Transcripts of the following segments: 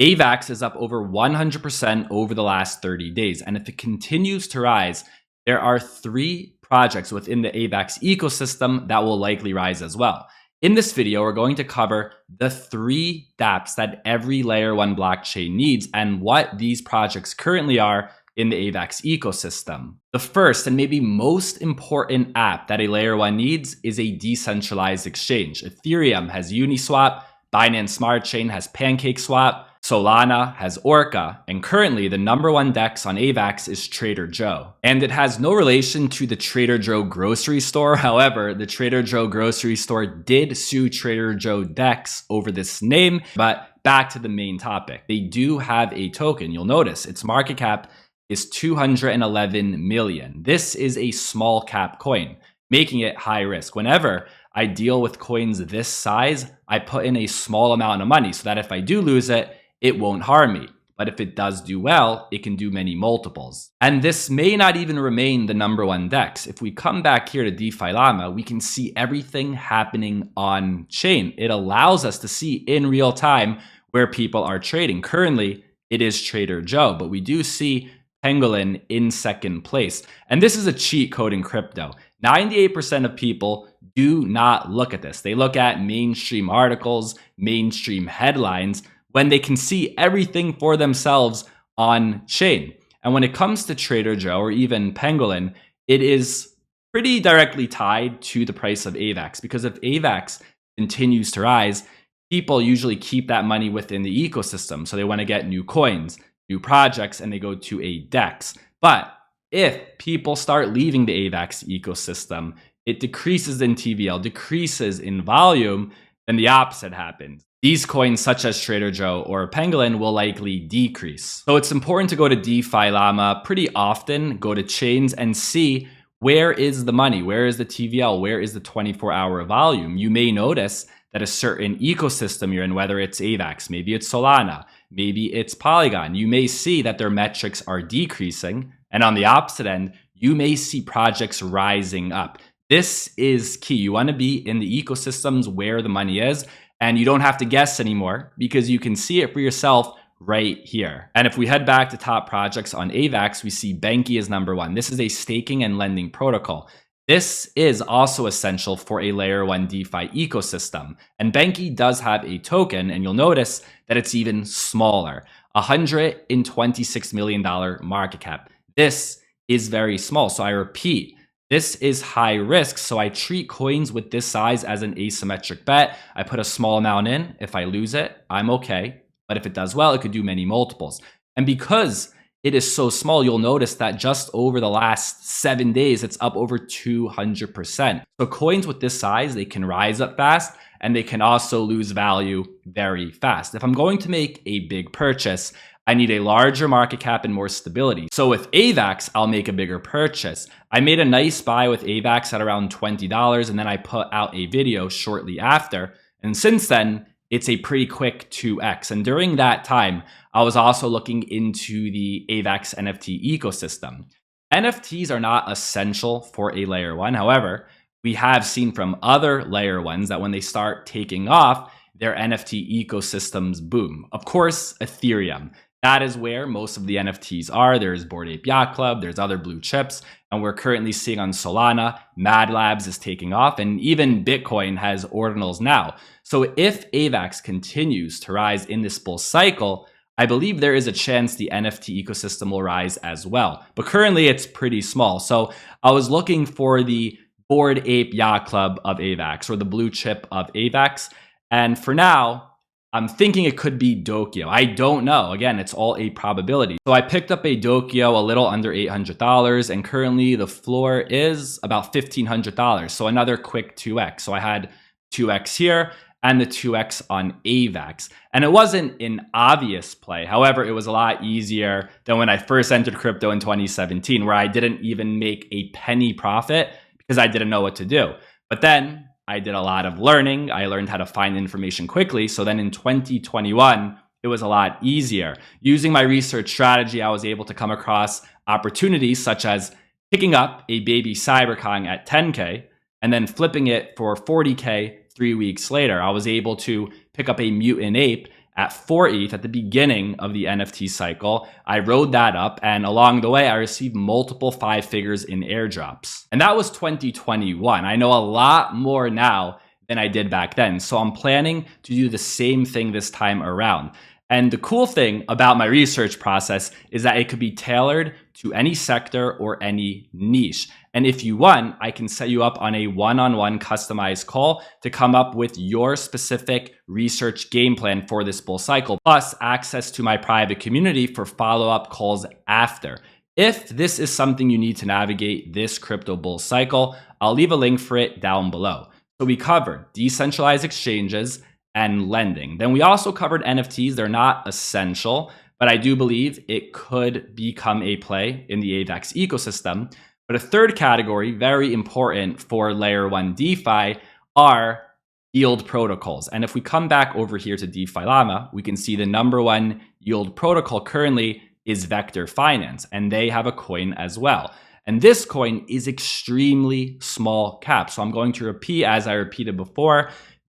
Avax is up over 100% over the last 30 days. And if it continues to rise, there are 3 projects within the Avax ecosystem that will likely rise as well. In this video, we're going to cover the 3 dApps that every layer 1 blockchain needs and what these projects currently are in the Avax ecosystem. The first and maybe most important app that a layer 1 needs is a decentralized exchange. Ethereum has Uniswap, Binance Smart Chain has PancakeSwap, Solana has Orca, and currently the #1 DEX on Avax is Trader Joe. And it has no relation to the Trader Joe grocery store. However, the Trader Joe grocery store did sue Trader Joe DEX over this name. But back to the main topic. They do have a token. You'll notice its market cap is 211 million. This is a small cap coin, making it high risk. Whenever I deal with coins this size, I put in a small amount of money so that if I do lose it, it won't harm me. But if it does do well, it can do many multiples. And this may not even remain the #1 DEX. If we come back here to DeFi Llama, we can see everything happening on chain. It allows us to see in real time where people are trading. Currently, it is Trader Joe, but we do see Pangolin in second place. And this is a cheat code in crypto. 98% of people do not look at this. They look at mainstream articles, mainstream headlines, when they can see everything for themselves on chain. And when it comes to Trader Joe or even Pangolin, it is pretty directly tied to the price of Avax, because if Avax continues to rise, people usually keep that money within the ecosystem. So they want to get new coins, new projects, and they go to a DEX. But if people start leaving the Avax ecosystem, it decreases in TVL, decreases in volume, then the opposite happens. These coins, such as Trader Joe or Pangolin, will likely decrease. So it's important to go to DeFi Llama pretty often, go to chains and see where is the money, where is the TVL, where is the 24-hour volume. You may notice that a certain ecosystem you're in, whether it's Avax, maybe it's Solana, maybe it's Polygon, you may see that their metrics are decreasing. And on the opposite end, you may see projects rising up. This is key. You want to be in the ecosystems where the money is, and you don't have to guess anymore because you can see it for yourself right here. And if we head back to top projects on Avax, we see Banky is #1. This is a staking and lending protocol. This is also essential for a layer 1 DeFi ecosystem. And Banky does have a token, and you'll notice that it's even smaller, $126 million market cap. This is very small. So I repeat, this is high risk. So I treat coins with this size as an asymmetric bet. I put a small amount in. If I lose it, I'm okay. But if it does well, it could do many multiples. And because it is so small, you'll notice that just over the last 7 days, it's up over 200%. So coins with this size, they can rise up fast and they can also lose value very fast. If I'm going to make a big purchase, I need a larger market cap and more stability. So with Avax, I'll make a bigger purchase. I made a nice buy with Avax at around $20, and then I put out a video shortly after. And since then, it's a pretty quick 2x. And during that time, I was also looking into the Avax NFT ecosystem. NFTs are not essential for a layer 1. However, we have seen from other layer 1s that when they start taking off, their NFT ecosystems boom. Of course, Ethereum. That is where most of the NFTs are. There's Bored Ape Yacht Club, there's other blue chips, and we're currently seeing on Solana, Mad Labs is taking off, and even Bitcoin has ordinals now. So if Avax continues to rise in this bull cycle, I believe there is a chance the NFT ecosystem will rise as well. But currently it's pretty small. So I was looking for the Bored Ape Yacht Club of Avax or the blue chip of Avax. And for now, I'm thinking it could be Dokyo. I don't know. Again, it's all a probability. So I picked up a Dokyo a little under $800, and currently the floor is about $1,500. So another quick 2x. So I had 2x here and the 2x on Avax. And it wasn't an obvious play. However, it was a lot easier than when I first entered crypto in 2017, where I didn't even make a penny profit because I didn't know what to do. But then I did a lot of learning. I learned how to find information quickly. So then in 2021, it was a lot easier. Using my research strategy, I was able to come across opportunities such as picking up a baby Cyberkong at 10K and then flipping it for 40K 3 weeks later. I was able to pick up a mutant ape at 4 ETH at the beginning of the NFT cycle. I rode that up, and along the way, I received multiple 5 figures in airdrops. And that was 2021. I know a lot more now than I did back then. So I'm planning to do the same thing this time around. And the cool thing about my research process is that it could be tailored to any sector or any niche. And if you want, I can set you up on a one-on-one customized call to come up with your specific research game plan for this bull cycle, plus access to my private community for follow-up calls after. If this is something you need to navigate this crypto bull cycle, I'll leave a link for it down below. So we covered decentralized exchanges and lending. Then we also covered NFTs. They're not essential, but I do believe it could become a play in the Avax ecosystem. But a third category, very important for layer 1 DeFi, are yield protocols. And if we come back over here to DeFi Llama, we can see the number 1 yield protocol currently is Vector Finance, and they have a coin as well. And this coin is extremely small cap. So I'm going to repeat, as I repeated before,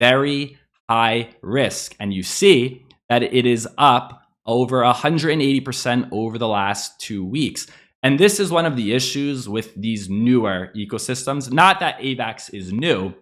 very high risk. And you see that it is up over 180% over the last 2 weeks. And this is one of the issues with these newer ecosystems. Not that Avax is new,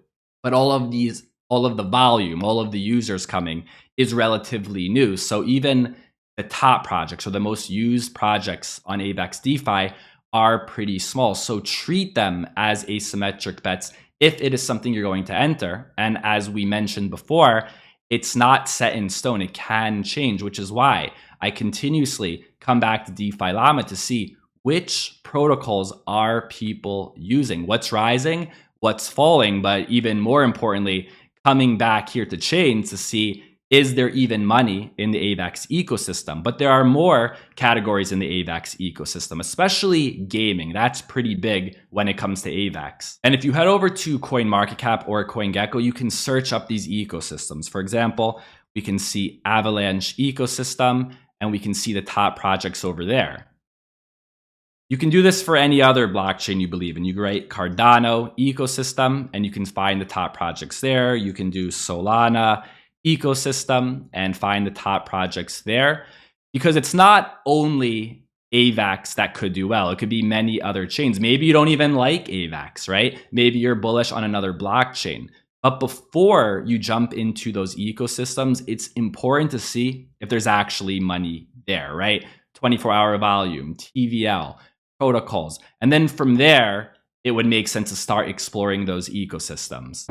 but all of the volume, all of the users coming is relatively new. So even the top projects or the most used projects on Avax DeFi are pretty small. So treat them as asymmetric bets if it is something you're going to enter. And as we mentioned before, it's not set in stone. It can change, which is why I continuously come back to DeFi Llama to see which protocols are people using, what's rising, what's falling, but even more importantly, coming back here to chain to see, is there even money in the Avax ecosystem? But there are more categories in the Avax ecosystem, especially gaming. That's pretty big when it comes to Avax. And if you head over to CoinMarketCap or CoinGecko, you can search up these ecosystems. For example, we can see Avalanche ecosystem, and we can see the top projects over there. You can do this for any other blockchain you believe in. You can write Cardano ecosystem, and you can find the top projects there. You can do Solana ecosystem and find the top projects there, because it's not only Avax that could do well. It could be many other chains. Maybe you don't even like Avax, right? Maybe you're bullish on another blockchain. But before you jump into those ecosystems, it's important to see if there's actually money there, right? 24-hour volume, TVL, protocols. And then from there, it would make sense to start exploring those ecosystems.